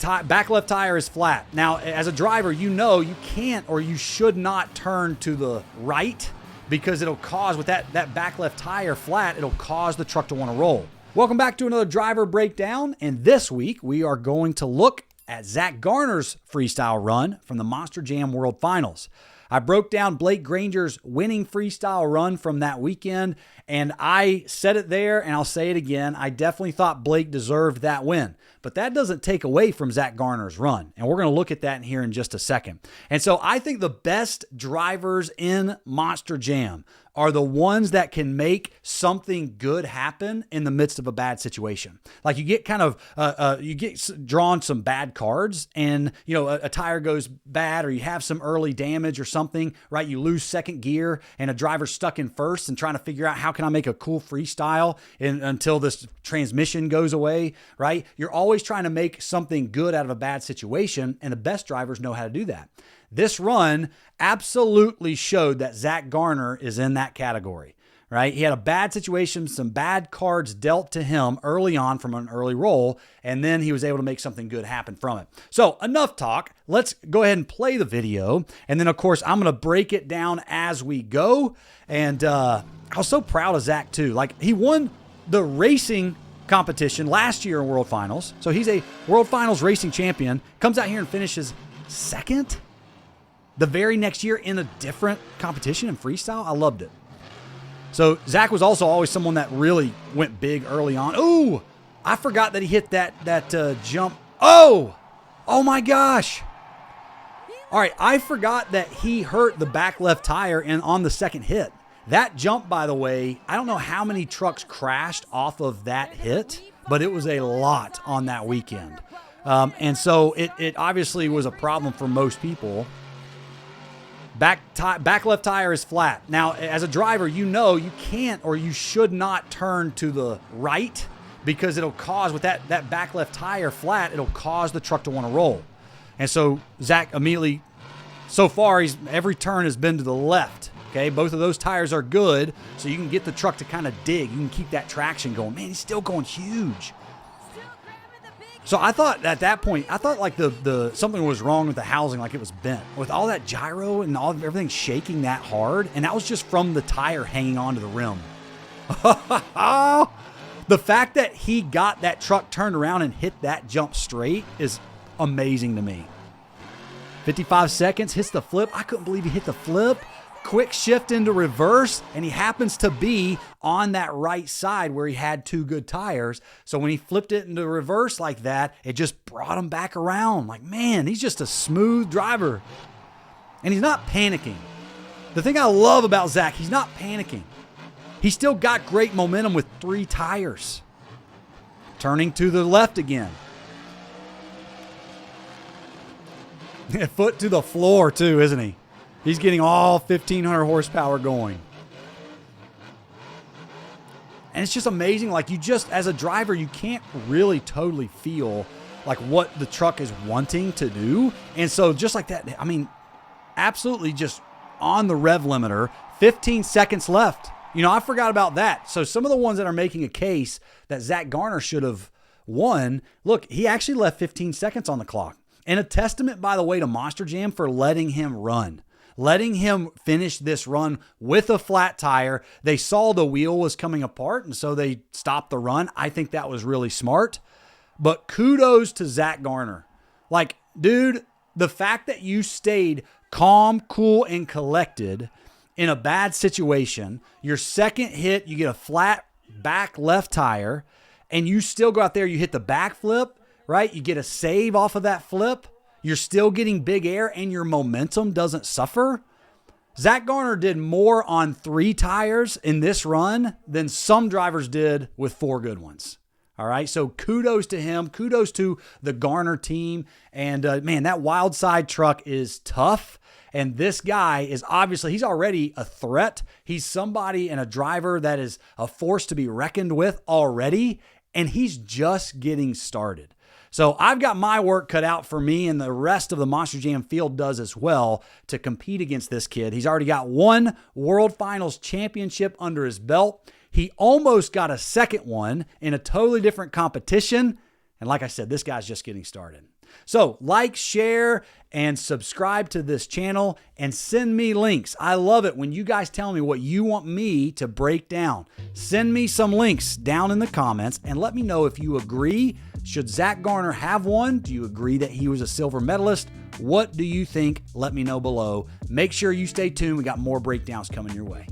back left tire is flat. Now, as a driver, you know you can't or you should not turn to the right because it'll cause, with that back left tire flat, it'll cause the truck to want to roll. Welcome back to another driver breakdown, and this week we are going to look at Zack Garner's freestyle run from the Monster Jam World Finals. I broke down Blake Granger's winning freestyle run from that weekend, and I said it there, and I'll say it again. I definitely thought Blake deserved that win, but that doesn't take away from Zack Garner's run, and we're going to look at that in here in just a second. And so I think the best drivers in Monster Jam are the ones that can make something good happen in the midst of a bad situation. Like you get kind of, you get drawn some bad cards and, you know, a tire goes bad or you have some early damage or something, right? You lose second gear and a driver's stuck in first and trying to figure out how can I make a cool freestyle until this transmission goes away, right? You're always trying to make something good out of a bad situation, and the best drivers know how to do that. This run absolutely showed that Zack Garner is in that category, right? He had a bad situation, some bad cards dealt to him early on from an early roll, and then he was able to make something good happen from it. So enough talk. Let's go ahead and play the video. And then, of course, I'm going to break it down as we go. And I was so proud of Zack, too. Like, he won the racing competition last year in World Finals. So he's a World Finals racing champion. Comes out here and finishes second the very next year in a different competition in freestyle. I loved it. So Zack was also always someone that really went big early on. Ooh, I forgot that he hit that jump. Oh my gosh. All right, I forgot that he hurt the back left tire on the second hit. That jump, by the way, I don't know how many trucks crashed off of that hit, but it was a lot on that weekend. And so it obviously was a problem for most people. Back left tire is flat. Now, as a driver, you know you can't or you should not turn to the right because it'll cause, with that back left tire flat, it'll cause the truck to want to roll. And so Zack immediately, so far, every turn has been to the left. Okay, both of those tires are good, so you can get the truck to kind of dig. You can keep that traction going. Man, he's still going huge. So I thought at that point, like the something was wrong with the housing, like it was bent. With all that gyro and everything shaking that hard, and that was just from the tire hanging onto the rim. The fact that he got that truck turned around and hit that jump straight is amazing to me. 55 seconds, hits the flip. I couldn't believe he hit the flip. Quick shift into reverse, and he happens to be on that right side where he had two good tires. So when he flipped it into reverse like that, it just brought him back around. Like, man, he's just a smooth driver. And he's not panicking. The thing I love about Zack, he's not panicking. He's still got great momentum with three tires. Turning to the left again. Foot to the floor too, isn't he? He's getting all 1,500 horsepower going. And it's just amazing. Like, you just, as a driver, you can't really totally feel like what the truck is wanting to do. And so just like that, I mean, absolutely just on the rev limiter, 15 seconds left. You know, I forgot about that. So some of the ones that are making a case that Zack Garner should have won, look, he actually left 15 seconds on the clock. And a testament, by the way, to Monster Jam for letting him run. Letting him finish this run with a flat tire. They saw the wheel was coming apart, and so they stopped the run. I think that was really smart. But kudos to Zack Garner. Like, dude, the fact that you stayed calm, cool, and collected in a bad situation, your second hit, you get a flat back left tire, and you still go out there, you hit the back flip, right? You get a save off of that flip. You're still getting big air and your momentum doesn't suffer. Zack Garner did more on three tires in this run than some drivers did with four good ones. All right, so kudos to him. Kudos to the Garner team. And man, that wild side truck is tough. And this guy is obviously, he's already a threat. He's somebody and a driver that is a force to be reckoned with already. And he's just getting started. So I've got my work cut out for me, and the rest of the Monster Jam field does as well, to compete against this kid. He's already got one World Finals championship under his belt. He almost got a second one in a totally different competition. And like I said, this guy's just getting started. So like, share, and subscribe to this channel and send me links. I love it when you guys tell me what you want me to break down. Send me some links down in the comments and let me know if you agree. Should Zack Garner have one? Do you agree that he was a silver medalist? What do you think? Let me know below. Make sure you stay tuned. We got more breakdowns coming your way.